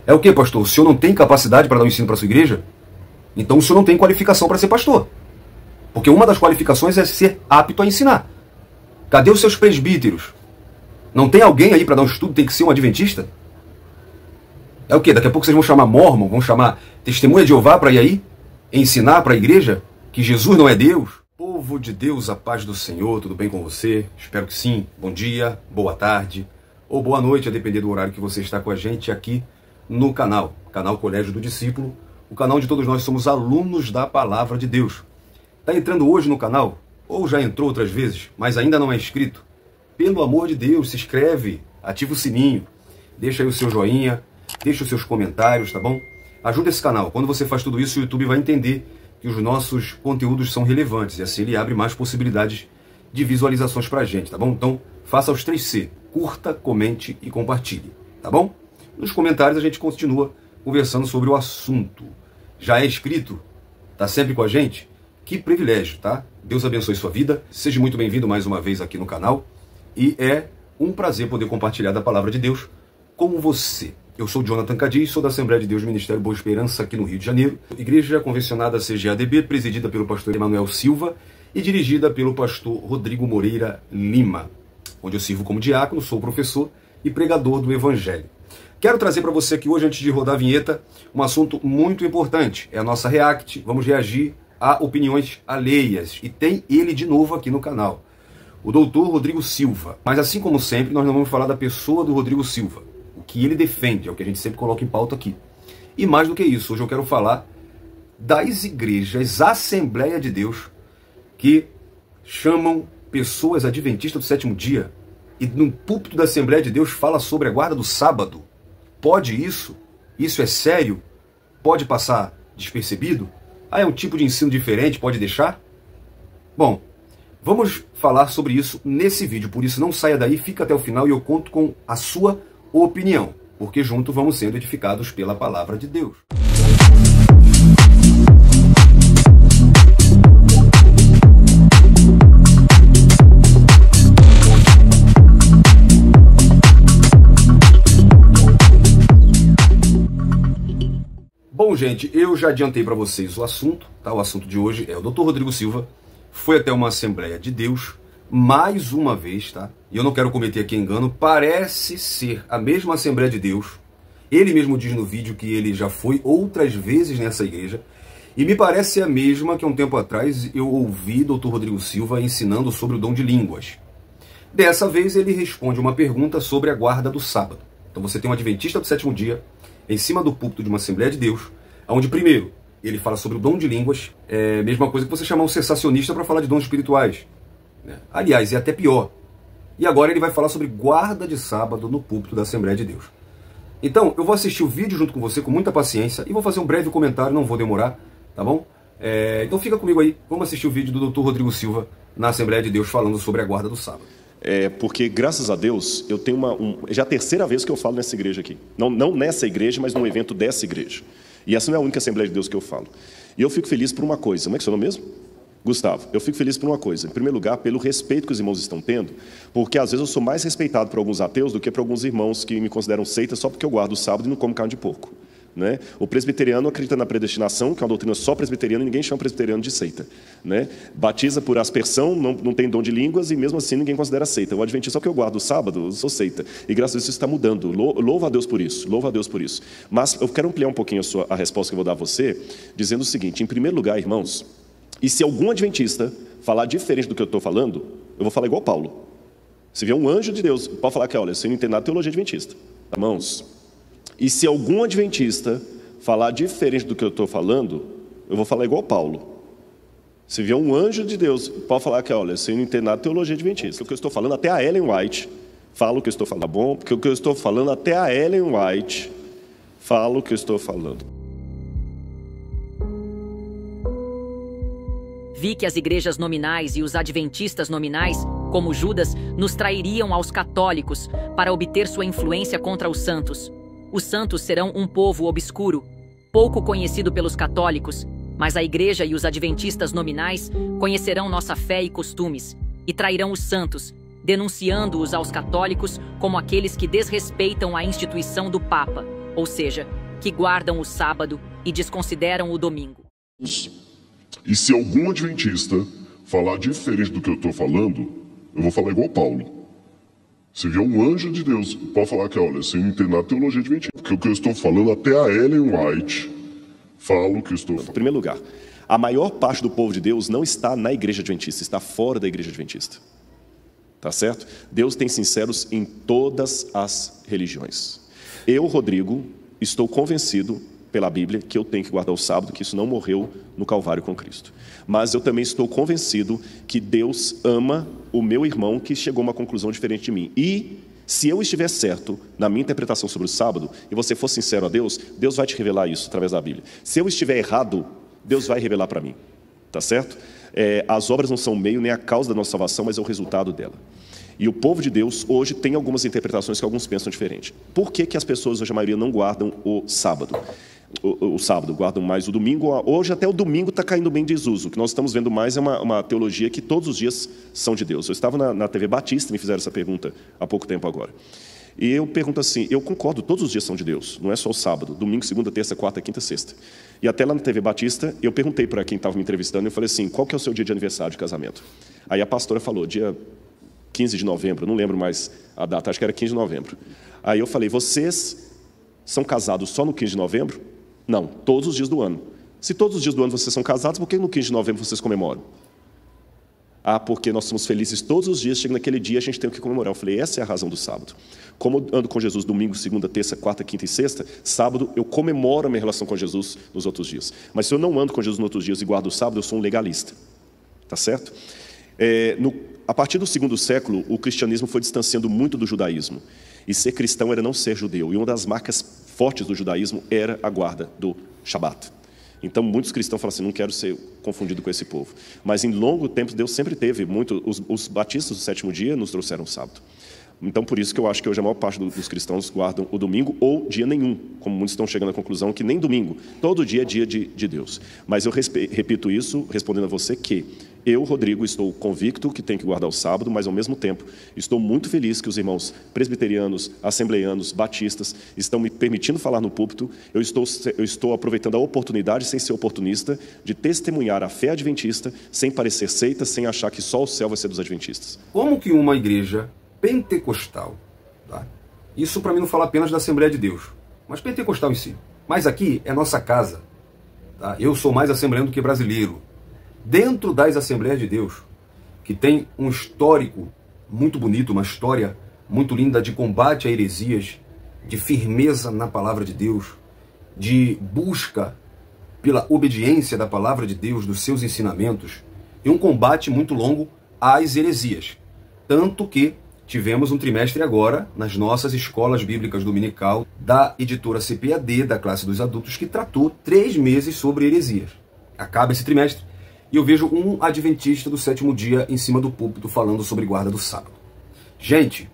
É o quê, pastor? O senhor não tem capacidade para dar um ensino para a sua igreja? Então o senhor não tem qualificação para ser pastor. Porque uma das qualificações é ser apto a ensinar. Cadê os seus presbíteros? Não tem alguém aí para dar um estudo? Tem que ser um adventista? É o quê? Daqui a pouco vocês vão chamar Mormon, vão chamar Testemunha de Jeová para ir aí? Ensinar para a igreja que Jesus não é Deus? Povo de Deus, a paz do Senhor, tudo bem com você? Espero que sim. Bom dia, boa tarde ou boa noite, a depender do horário que você está com a gente aqui no canal Colégio do Discípulo, o canal onde todos nós somos alunos da Palavra de Deus. Está entrando hoje no canal, ou já entrou outras vezes, mas ainda não é inscrito? Pelo amor de Deus, se inscreve, ativa o sininho, deixa aí o seu joinha, deixa os seus comentários, tá bom? Ajuda esse canal. Quando você faz tudo isso, o YouTube vai entender que os nossos conteúdos são relevantes, e assim ele abre mais possibilidades de visualizações pra gente, tá bom? Então, faça os 3C, curta, comente e compartilhe, tá bom? Nos comentários a gente continua conversando sobre o assunto. Já é inscrito? Tá sempre com a gente? Que privilégio, tá? Deus abençoe sua vida. Seja muito bem-vindo mais uma vez aqui no canal. E é um prazer poder compartilhar da Palavra de Deus com você. Eu sou Jonathan Cadiz, sou da Assembleia de Deus do Ministério Boa Esperança aqui no Rio de Janeiro. Igreja convencionada CGADB, presidida pelo pastor Emanuel Silva e dirigida pelo pastor Rodrigo Moreira Lima, onde eu sirvo como diácono, sou professor e pregador do Evangelho. Quero trazer para você aqui hoje, antes de rodar a vinheta, um assunto muito importante. É a nossa React. Vamos reagir a opiniões alheias. E tem ele de novo aqui no canal, o doutor Rodrigo Silva. Mas assim como sempre, nós não vamos falar da pessoa do Rodrigo Silva. O que ele defende, é o que a gente sempre coloca em pauta aqui. E mais do que isso, hoje eu quero falar das igrejas Assembleia de Deus que chamam pessoas adventistas do sétimo dia e no púlpito da Assembleia de Deus fala sobre a guarda do sábado. Pode isso? Isso é sério? Pode passar despercebido? Ah, é um tipo de ensino diferente, pode deixar? Bom, vamos falar sobre isso nesse vídeo, por isso não saia daí, fica até o final e eu conto com a sua opinião, porque juntos vamos sendo edificados pela Palavra de Deus. Bom, gente, eu já adiantei para vocês o assunto, tá? O assunto de hoje é o Dr. Rodrigo Silva foi até uma Assembleia de Deus, mais uma vez, tá? E eu não quero cometer aqui engano, parece ser a mesma Assembleia de Deus. Ele mesmo diz no vídeo que ele já foi outras vezes nessa igreja, e me parece a mesma que há um tempo atrás eu ouvi Dr. Rodrigo Silva ensinando sobre o dom de línguas. Dessa vez ele responde uma pergunta sobre a guarda do sábado. Então você tem um adventista do sétimo dia, em cima do púlpito de uma Assembleia de Deus, onde primeiro ele fala sobre o dom de línguas, é a mesma coisa que você chamar um sensacionista para falar de dons espirituais, né? Aliás, é até pior. E agora ele vai falar sobre guarda de sábado no púlpito da Assembleia de Deus. Então, eu vou assistir o vídeo junto com você com muita paciência e vou fazer um breve comentário, não vou demorar, tá bom? Então fica comigo aí, vamos assistir o vídeo do Dr. Rodrigo Silva na Assembleia de Deus falando sobre a guarda do sábado. Porque, graças a Deus, eu tenho já a terceira vez que eu falo nessa igreja aqui. Não nessa igreja, mas num evento dessa igreja. E essa não é a única Assembleia de Deus que eu falo. E eu fico feliz por uma coisa. Como é que é o seu nome mesmo? Gustavo. Eu fico feliz por uma coisa. Em primeiro lugar, pelo respeito que os irmãos estão tendo, porque às vezes eu sou mais respeitado por alguns ateus do que por alguns irmãos que me consideram seita só porque eu guardo o sábado e não como carne de porco, né? O presbiteriano acredita na predestinação, que é uma doutrina só presbiteriana, e ninguém chama presbiteriano de seita, né? Batiza por aspersão, não tem dom de línguas, e mesmo assim ninguém considera seita. O adventista, só que eu guardo o sábado, eu sou seita. E graças a Deus isso está mudando. Louva a Deus por isso, louva a Deus por isso. Mas eu quero ampliar um pouquinho a resposta que eu vou dar a você, dizendo o seguinte: em primeiro lugar, irmãos, e se algum adventista falar diferente do que eu estou falando, eu vou falar igual Paulo. Se vier um anjo de Deus, pode falar que, olha, você não entende nada de teologia adventista. Irmãos, e se algum adventista falar diferente do que eu estou falando, eu vou falar igual Paulo. Se vier um anjo de Deus, pode falar que, olha, você não entende nada de teologia adventista. O que eu estou falando, até a Ellen White fala o que eu estou falando, tá bom? Porque o que eu estou falando, até a Ellen White fala o que eu estou falando. Vi que as igrejas nominais e os adventistas nominais, como Judas, nos trairiam aos católicos para obter sua influência contra os santos. Os santos serão um povo obscuro, pouco conhecido pelos católicos, mas a igreja e os adventistas nominais conhecerão nossa fé e costumes, e trairão os santos, denunciando-os aos católicos como aqueles que desrespeitam a instituição do Papa. ou seja, que guardam o sábado e desconsideram o domingo. E se algum adventista falar diferente do que eu estou falando, eu vou falar igual Paulo. Se vier um anjo de Deus, pode falar que, olha, você não entende nada de teologia adventista. Porque o que eu estou falando, até a Ellen White fala o que eu estou falando. Em primeiro lugar, a maior parte do povo de Deus não está na igreja adventista, está fora da igreja adventista. Tá certo? Deus tem sinceros em todas as religiões. Eu, Rodrigo, estou convencido pela Bíblia que eu tenho que guardar o sábado, que isso não morreu no Calvário com Cristo. Mas eu também estou convencido que Deus ama o meu irmão que chegou a uma conclusão diferente de mim. E se eu estiver certo na minha interpretação sobre o sábado, e você for sincero a Deus, Deus vai te revelar isso através da Bíblia. Se eu estiver errado, Deus vai revelar para mim. Tá certo? As obras não são o meio nem a causa da nossa salvação, mas é o resultado dela. E o povo de Deus hoje tem algumas interpretações que alguns pensam diferente. Por que as pessoas, hoje a maioria, não guardam o sábado? O sábado, guardam mais o domingo. Hoje até o domingo está caindo bem em desuso. O que nós estamos vendo mais é uma teologia que todos os dias são de Deus. Eu estava na TV Batista, me fizeram essa pergunta há pouco tempo agora. E eu pergunto assim, eu concordo, todos os dias são de Deus, não é só o sábado, domingo, segunda, terça, quarta, quinta, sexta. E até lá na TV Batista, eu perguntei para quem estava me entrevistando, eu falei assim, qual que é o seu dia de aniversário de casamento? Aí a pastora falou, dia 15 de novembro, não lembro mais a data, acho que era 15 de novembro. Aí eu falei, vocês são casados só no 15 de novembro? Não, todos os dias do ano. Se todos os dias do ano vocês são casados, por que no 15 de novembro vocês comemoram? Ah, porque nós somos felizes todos os dias, chega naquele dia a gente tem que comemorar. Eu falei, essa é a razão do sábado. Como eu ando com Jesus domingo, segunda, terça, quarta, quinta e sexta, sábado eu comemoro a minha relação com Jesus nos outros dias. Mas se eu não ando com Jesus nos outros dias e guardo o sábado, eu sou um legalista. Tá certo? A partir do segundo século, o cristianismo foi distanciando muito do judaísmo. E ser cristão era não ser judeu. E uma das marcas fortes do judaísmo era a guarda do Shabat. Então, muitos cristãos falam assim, não quero ser confundido com esse povo. Mas, em longo tempo, Deus sempre teve muito... Os batistas do sétimo dia nos trouxeram o sábado. Então, por isso que eu acho que hoje a maior parte dos cristãos guardam o domingo ou dia nenhum, como muitos estão chegando à conclusão que nem domingo, todo dia é dia de Deus. Mas eu repito isso, respondendo a você que eu, Rodrigo, estou convicto que tem que guardar o sábado, mas ao mesmo tempo estou muito feliz que os irmãos presbiterianos, assembleianos, batistas estão me permitindo falar no púlpito. Eu estou aproveitando a oportunidade, sem ser oportunista, de testemunhar a fé adventista, sem parecer seita, sem achar que só o céu vai ser dos adventistas. Como que uma igreja pentecostal, tá? Isso para mim não fala apenas da Assembleia de Deus, mas pentecostal em si. Mas aqui é nossa casa, tá? Eu sou mais assembleano do que brasileiro. Dentro das Assembleias de Deus, que tem um histórico muito bonito, uma história muito linda de combate a heresias, de firmeza na palavra de Deus, de busca pela obediência da palavra de Deus, dos seus ensinamentos, e um combate muito longo às heresias. Tanto que tivemos um trimestre agora nas nossas escolas bíblicas dominical da editora CPAD, da classe dos adultos, que tratou 3 meses sobre heresias. Acaba esse trimestre e eu vejo um adventista do sétimo dia em cima do púlpito falando sobre guarda do sábado. Gente,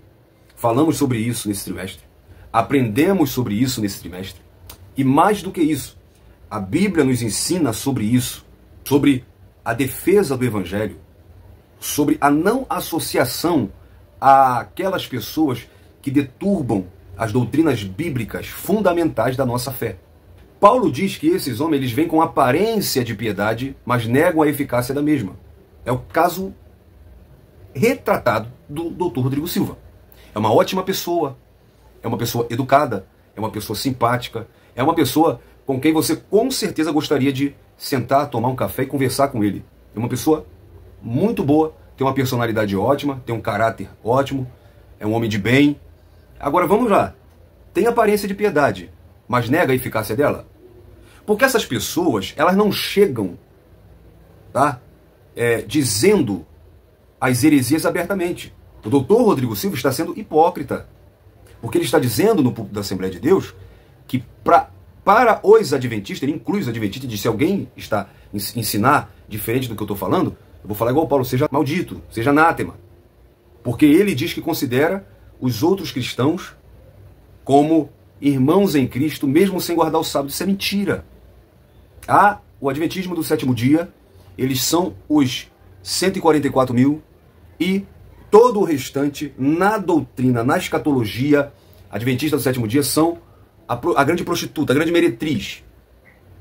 falamos sobre isso nesse trimestre, aprendemos sobre isso nesse trimestre, e mais do que isso, a Bíblia nos ensina sobre isso, sobre a defesa do Evangelho, sobre a não associação àquelas pessoas que deturbam as doutrinas bíblicas fundamentais da nossa fé. Paulo diz que esses homens eles vêm com aparência de piedade, mas negam a eficácia da mesma. É o caso retratado do Dr. Rodrigo Silva. É uma ótima pessoa, é uma pessoa educada, é uma pessoa simpática, é uma pessoa com quem você com certeza gostaria de sentar, tomar um café e conversar com ele. É uma pessoa muito boa, tem uma personalidade ótima, tem um caráter ótimo, é um homem de bem. Agora vamos lá, tem aparência de piedade, mas nega a eficácia dela? Porque essas pessoas, elas não chegam, tá, dizendo as heresias abertamente. O doutor Rodrigo Silva está sendo hipócrita, porque ele está dizendo no púlpito da Assembleia de Deus que para os adventistas, ele inclui os adventistas, diz, se alguém está ensinar diferente do que eu estou falando, eu vou falar igual Paulo, seja maldito, seja anátema. Porque ele diz que considera os outros cristãos como irmãos em Cristo, mesmo sem guardar o sábado. Isso é mentira. O adventismo do sétimo dia, eles são os 144 mil e todo o restante, na doutrina, na escatologia, adventista do sétimo dia, são a grande prostituta, a grande meretriz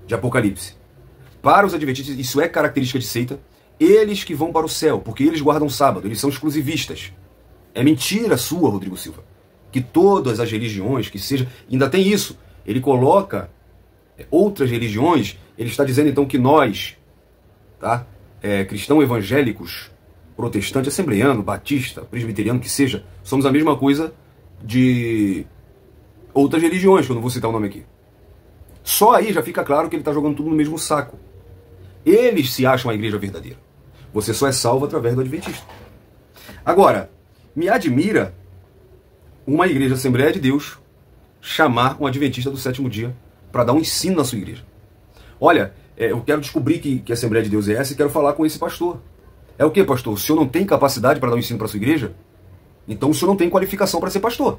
de Apocalipse. Para os adventistas, isso é característica de seita. Eles que vão para o céu, porque eles guardam o sábado, eles são exclusivistas. É mentira sua, Rodrigo Silva, que todas as religiões, que seja, ainda tem isso. Ele coloca outras religiões, ele está dizendo então que nós, tá, cristãos evangélicos, protestante, assembleiano, batista, presbiteriano, que seja, somos a mesma coisa de outras religiões, que eu não vou citar o nome aqui. Só aí já fica claro que ele está jogando tudo no mesmo saco. Eles se acham a igreja verdadeira. Você só é salvo através do adventista. Agora, me admira uma igreja Assembleia de Deus chamar um adventista do sétimo dia para dar um ensino na sua igreja. Olha, eu quero descobrir que a Assembleia de Deus é essa e quero falar com esse pastor. É o que, pastor? O senhor não tem capacidade para dar um ensino para a sua igreja? Então o senhor não tem qualificação para ser pastor.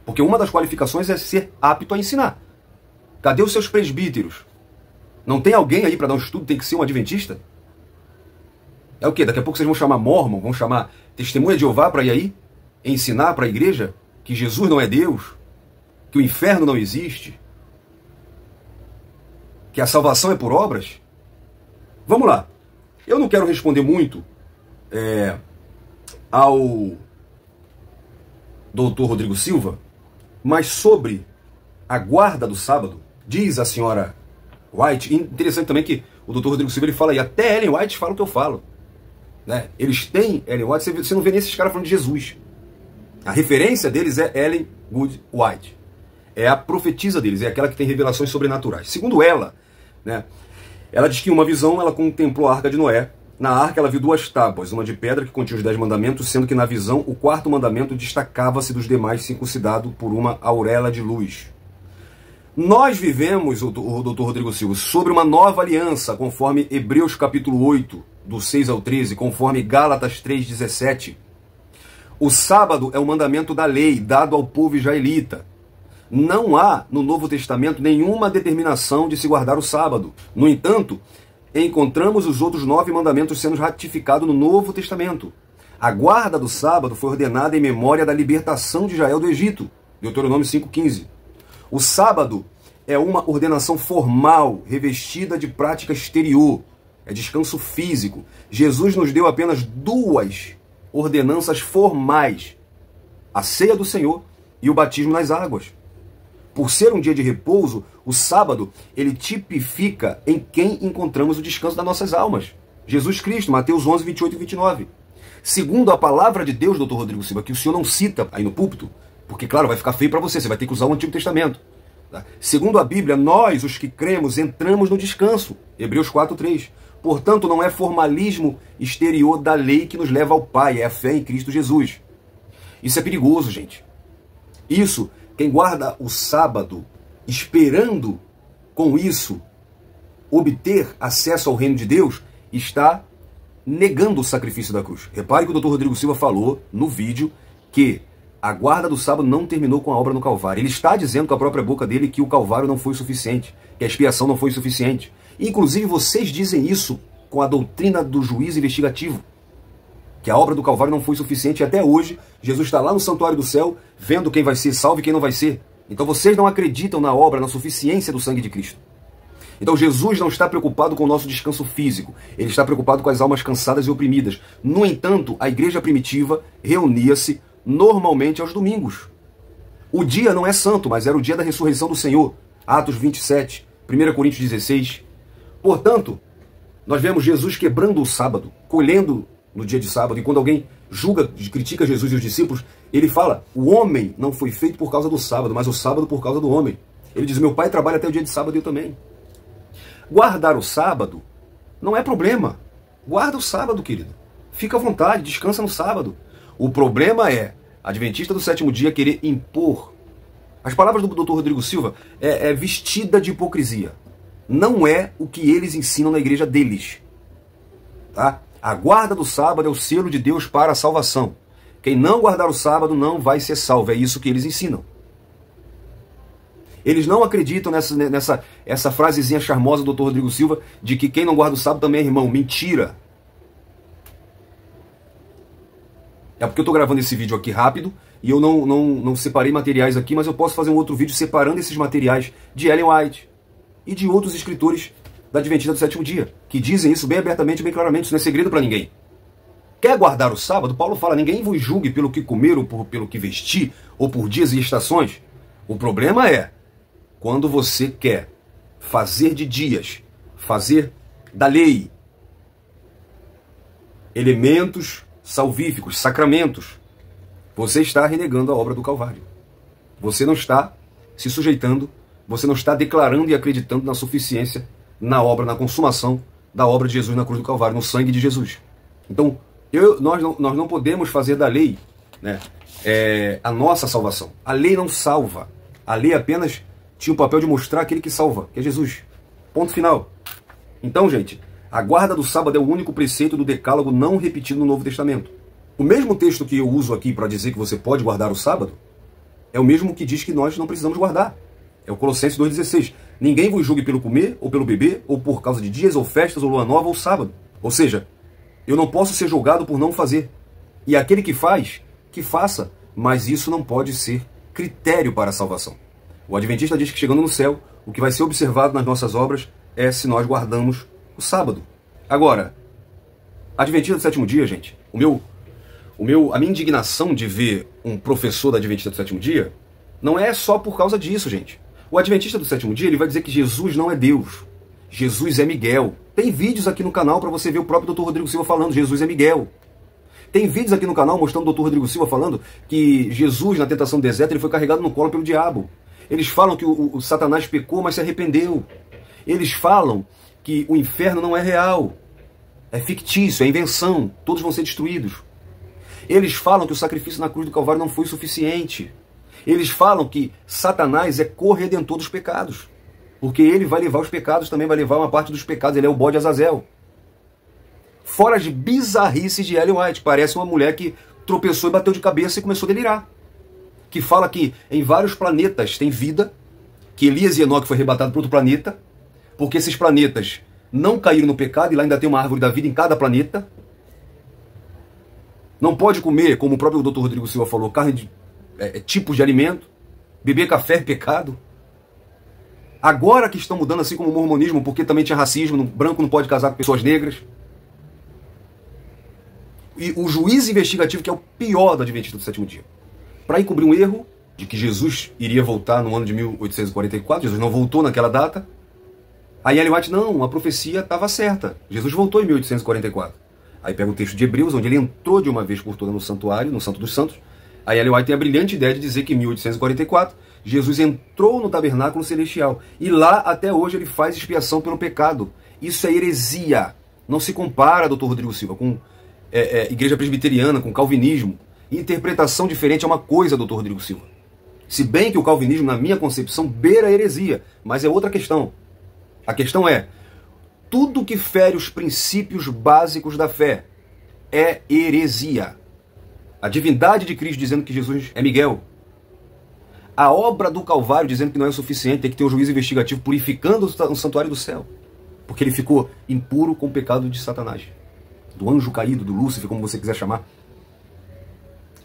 Porque uma das qualificações é ser apto a ensinar. Cadê os seus presbíteros? Não tem alguém aí para dar um estudo, tem que ser um adventista? É o quê? Daqui a pouco vocês vão chamar Mormon, vão chamar Testemunha de Jeová para ir aí? Ensinar para a igreja que Jesus não é Deus? Que o inferno não existe? Que a salvação é por obras? Vamos lá. Eu não quero responder muito ao doutor Rodrigo Silva, mas sobre a guarda do sábado, diz a senhora White, interessante também que o doutor Rodrigo Silva ele fala aí, até Ellen White fala o que eu falo. Né? Eles têm Ellen White, você não vê nem esses caras falando de Jesus. A referência deles é Ellen Good White. É a profetisa deles, é aquela que tem revelações sobrenaturais. Segundo ela, né, ela diz que em uma visão ela contemplou a Arca de Noé. Na arca ela viu 2 tábuas, uma de pedra que continha os 10 mandamentos, sendo que na visão o 4º mandamento destacava-se dos demais, circuncidado por uma auréola de luz. Nós vivemos, o doutor Rodrigo Silva, sobre uma nova aliança, conforme Hebreus capítulo 8, do 6 ao 13, conforme Gálatas 3,17. O sábado é o mandamento da lei, dado ao povo israelita. Não há, no Novo Testamento, nenhuma determinação de se guardar o sábado. No entanto, encontramos os outros 9 mandamentos sendo ratificados no Novo Testamento. A guarda do sábado foi ordenada em memória da libertação de Israel do Egito, Deuteronômio 5,15. O sábado é uma ordenação formal, revestida de prática exterior. É descanso físico. Jesus nos deu apenas 2 ordenanças formais: a ceia do Senhor e o batismo nas águas. Por ser um dia de repouso, o sábado, ele tipifica em quem encontramos o descanso das nossas almas. Jesus Cristo, Mateus 11, 28 e 29. Segundo a palavra de Deus, doutor Rodrigo Silva, que o senhor não cita aí no púlpito, porque, claro, vai ficar feio para você vai ter que usar o Antigo Testamento. Tá? Segundo a Bíblia, nós, os que cremos, entramos no descanso. Hebreus 4, 3. Portanto, não é formalismo exterior da lei que nos leva ao Pai, é a fé em Cristo Jesus. Isso é perigoso, gente. Isso, quem guarda o sábado, esperando com isso obter acesso ao reino de Deus, está negando o sacrifício da cruz. Repare que o doutor Rodrigo Silva falou no vídeo que a guarda do sábado não terminou com a obra no Calvário. Ele está dizendo com a própria boca dele que o Calvário não foi suficiente, que a expiação não foi suficiente. Inclusive, vocês dizem isso com a doutrina do juízo investigativo, que a obra do Calvário não foi suficiente. E até hoje, Jesus está lá no santuário do céu, vendo quem vai ser salvo e quem não vai ser. Então vocês não acreditam na obra, na suficiência do sangue de Cristo. Então Jesus não está preocupado com o nosso descanso físico. Ele está preocupado com as almas cansadas e oprimidas. No entanto, a igreja primitiva reunia-se normalmente aos domingos. O dia não é santo, mas era o dia da ressurreição do Senhor. Atos 27, 1 Coríntios 16. Portanto, nós vemos Jesus quebrando o sábado, colhendo no dia de sábado. E quando alguém julga, critica Jesus e os discípulos, ele fala: o homem não foi feito por causa do sábado, mas o sábado por causa do homem. Ele diz: meu pai trabalha até o dia de sábado e eu também. Guardar o sábado não é problema. Guarda o sábado, querido. Fica à vontade, descansa no sábado. O problema é adventista do sétimo dia querer impor. As palavras do Dr. Rodrigo Silva é vestida de hipocrisia. Não é o que eles ensinam na igreja deles. Tá? A guarda do sábado é o selo de Deus para a salvação. Quem não guardar o sábado não vai ser salvo. É isso que eles ensinam. Eles não acreditam nessa frasezinha charmosa do Dr. Rodrigo Silva de que quem não guarda o sábado também é irmão. Mentira. É porque eu estou gravando esse vídeo aqui rápido e eu não separei materiais aqui, mas eu posso fazer um outro vídeo separando esses materiais de Ellen White e de outros escritores da Adventista do Sétimo Dia, que dizem isso bem abertamente, bem claramente, isso não é segredo para ninguém. Quer guardar o sábado? Paulo fala, ninguém vos julgue pelo que comer ou pelo que vestir, ou por dias e estações. O problema é quando você quer fazer de dias, fazer da lei, elementos salvíficos, sacramentos, você está renegando a obra do Calvário. Você não está se sujeitando, você não está declarando e acreditando na suficiência, na obra, na consumação da obra de Jesus na cruz do Calvário, no sangue de Jesus. Então, nós não podemos fazer da lei, né, a nossa salvação. A lei não salva. A lei apenas tinha o papel de mostrar aquele que salva, que é Jesus. Ponto final. Então, gente, a guarda do sábado é o único preceito do decálogo não repetido no Novo Testamento. O mesmo texto que eu uso aqui para dizer que você pode guardar o sábado é o mesmo que diz que nós não precisamos guardar. É o Colossenses 2,16. Ninguém vos julgue pelo comer, ou pelo beber, ou por causa de dias, ou festas, ou lua nova, ou sábado. Ou seja, eu não posso ser julgado por não fazer. E aquele que faz, que faça. Mas isso não pode ser critério para a salvação. O Adventista diz que chegando no céu, o que vai ser observado nas nossas obras é se nós guardamos o sábado. Agora, Adventista do Sétimo Dia, gente, a minha indignação de ver um professor da Adventista do Sétimo Dia não é só por causa disso, gente. O Adventista do Sétimo Dia, ele vai dizer que Jesus não é Deus. Jesus é Miguel. Tem vídeos aqui no canal para você ver o próprio Dr. Rodrigo Silva falando, Jesus é Miguel. Tem vídeos aqui no canal mostrando o Dr. Rodrigo Silva falando que Jesus, na tentação do deserto, ele foi carregado no colo pelo diabo. Eles falam que o Satanás pecou, mas se arrependeu. Eles falam que o inferno não é real. É fictício, é invenção. Todos vão ser destruídos. Eles falam que o sacrifício na cruz do Calvário não foi suficiente. Eles falam que Satanás é corredentor dos pecados. Porque ele vai levar os pecados, também vai levar uma parte dos pecados. Ele é o bode Azazel. Fora as bizarrices de Ellen White. Parece uma mulher que tropeçou e bateu de cabeça e começou a delirar. Que fala que em vários planetas tem vida, que Elias e Enoque foi arrebatado para outro planeta, porque esses planetas não caíram no pecado e lá ainda tem uma árvore da vida em cada planeta. Não pode comer, como o próprio Dr. Rodrigo Silva falou, carne de tipos de alimento. Beber café é pecado. Agora que estão mudando, assim como o mormonismo, porque também tinha racismo, branco não pode casar com pessoas negras. E o juiz investigativo, que é o pior do Adventista do Sétimo Dia, para encobrir um erro de que Jesus iria voltar no ano de 1844, Jesus não voltou naquela data. Aí Ellen White, não, a profecia estava certa, Jesus voltou em 1844. Aí pega o texto de Hebreus, onde ele entrou de uma vez por todas no santuário, no Santo dos Santos. Aí Ellen White tem a brilhante ideia de dizer que em 1844, Jesus entrou no tabernáculo celestial. E lá, até hoje, ele faz expiação pelo pecado. Isso é heresia. Não se compara, Dr. Rodrigo Silva, com igreja presbiteriana, com calvinismo. Interpretação diferente é uma coisa, Dr. Rodrigo Silva. Se bem que o calvinismo, na minha concepção, beira a heresia. Mas é outra questão. A questão é, tudo que fere os princípios básicos da fé é heresia. A divindade de Cristo dizendo que Jesus é Miguel. A obra do Calvário dizendo que não é o suficiente, tem que ter um juízo investigativo purificando o santuário do céu. Porque ele ficou impuro com o pecado de Satanás. Do anjo caído, do Lúcifer, como você quiser chamar.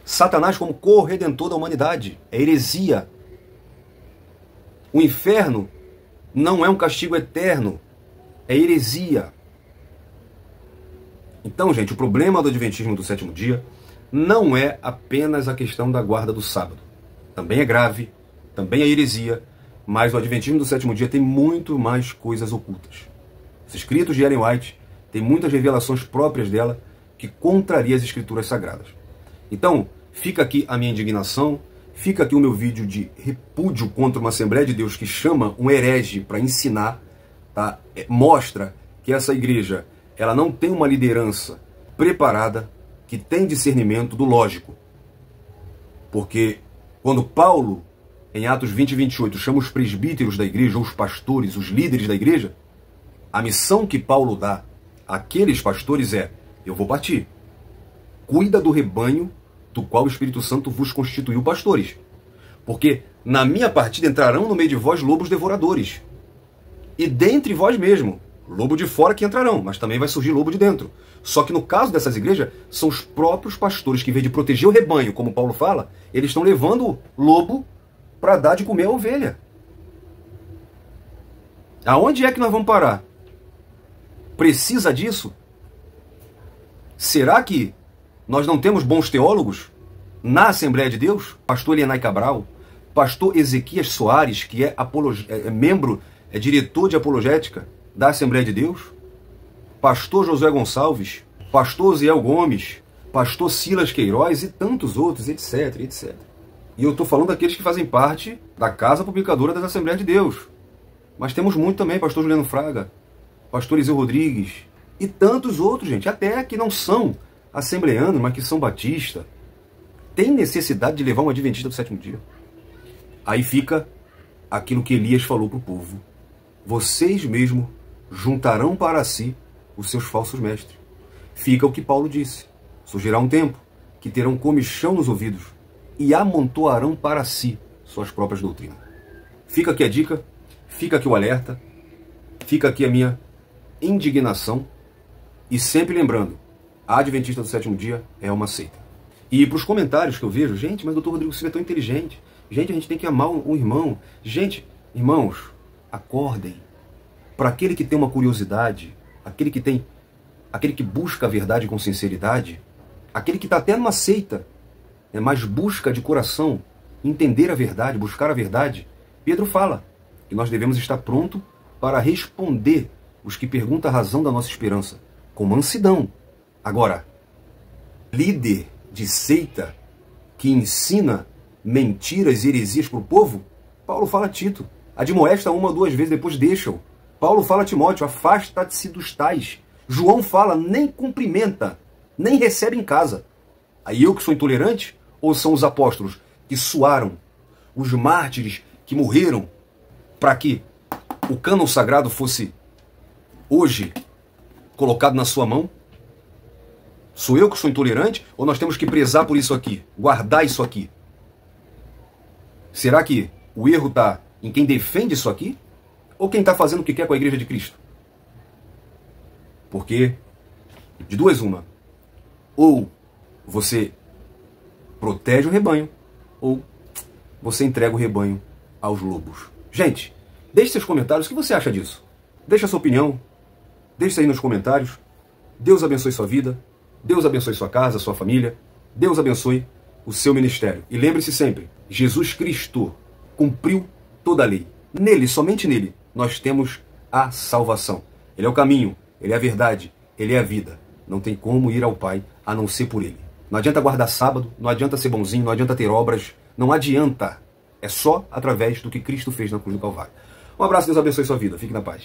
Satanás como corredentor da humanidade. É heresia. O inferno não é um castigo eterno. É heresia. Então, gente, o problema do Adventismo do Sétimo Dia não é apenas a questão da guarda do sábado. Também é grave, também é heresia, mas o Adventismo do Sétimo Dia tem muito mais coisas ocultas. Os escritos de Ellen White têm muitas revelações próprias dela que contrariam as escrituras sagradas. Então, fica aqui a minha indignação, fica aqui o meu vídeo de repúdio contra uma Assembleia de Deus que chama um herege para ensinar, tá? Mostra que essa igreja ela não tem uma liderança preparada, que tem discernimento do lógico. Porque quando Paulo, em Atos 20 e 28, chama os presbíteros da igreja, ou os pastores, os líderes da igreja, a missão que Paulo dá àqueles pastores é: eu vou partir. Cuida do rebanho do qual o Espírito Santo vos constituiu pastores. Porque na minha partida entrarão no meio de vós lobos devoradores. E dentre vós mesmo Lobo de fora que entrarão, mas também vai surgir lobo de dentro. Só que no caso dessas igrejas, são os próprios pastores que, em vez de proteger o rebanho, como Paulo fala, eles estão levando o lobo para dar de comer a ovelha. Aonde é que nós vamos parar? Precisa disso? Será que nós não temos bons teólogos na Assembleia de Deus? Pastor Elianai Cabral, pastor Ezequias Soares, que é diretor de apologética da Assembleia de Deus, pastor Josué Gonçalves, pastor Ziel Gomes, pastor Silas Queiroz e tantos outros, etc, etc. E eu estou falando daqueles que fazem parte da Casa Publicadora das Assembleias de Deus. Mas temos muito também, pastor Juliano Fraga, pastor Eliseu Rodrigues e tantos outros, gente, até que não são assembleanos, mas que são batistas. Tem necessidade de levar um adventista do sétimo dia? Aí fica aquilo que Elias falou para o povo. Vocês mesmos juntarão para si os seus falsos mestres. Fica o que Paulo disse. Surgirá um tempo que terão comichão nos ouvidos e amontoarão para si suas próprias doutrinas. Fica aqui a dica, fica aqui o alerta, fica aqui a minha indignação e sempre lembrando, a Adventista do Sétimo Dia é uma seita. E para os comentários que eu vejo, gente, mas o doutor Rodrigo Silva é tão inteligente. Gente, a gente tem que amar um irmão. Gente, irmãos, acordem. Para aquele que tem uma curiosidade, aquele que busca a verdade com sinceridade, aquele que está até numa seita, mas busca de coração entender a verdade, buscar a verdade, Pedro fala que nós devemos estar pronto para responder os que perguntam a razão da nossa esperança, com mansidão. Agora, líder de seita que ensina mentiras e heresias para o povo, Paulo fala a Tito, admoesta uma ou duas vezes, depois deixa-o. Paulo fala a Timóteo, afasta-te dos tais. João fala, nem cumprimenta, nem recebe em casa. Aí eu que sou intolerante? Ou são os apóstolos que suaram, os mártires que morreram para que o cânon sagrado fosse hoje colocado na sua mão? Sou eu que sou intolerante ou nós temos que prezar por isso aqui, guardar isso aqui? Será que o erro está em quem defende isso aqui? Ou quem está fazendo o que quer com a Igreja de Cristo? Porque, de duas uma, ou você protege o rebanho, ou você entrega o rebanho aos lobos. Gente, deixe seus comentários, o que você acha disso? Deixe a sua opinião, deixe aí nos comentários. Deus abençoe sua vida, Deus abençoe sua casa, sua família, Deus abençoe o seu ministério. E lembre-se sempre, Jesus Cristo cumpriu toda a lei. Nele, somente nele, nós temos a salvação. Ele é o caminho, ele é a verdade, ele é a vida. Não tem como ir ao Pai a não ser por ele. Não adianta guardar sábado, não adianta ser bonzinho, não adianta ter obras, não adianta. É só através do que Cristo fez na cruz do Calvário. Um abraço, Deus abençoe sua vida. Fique na paz.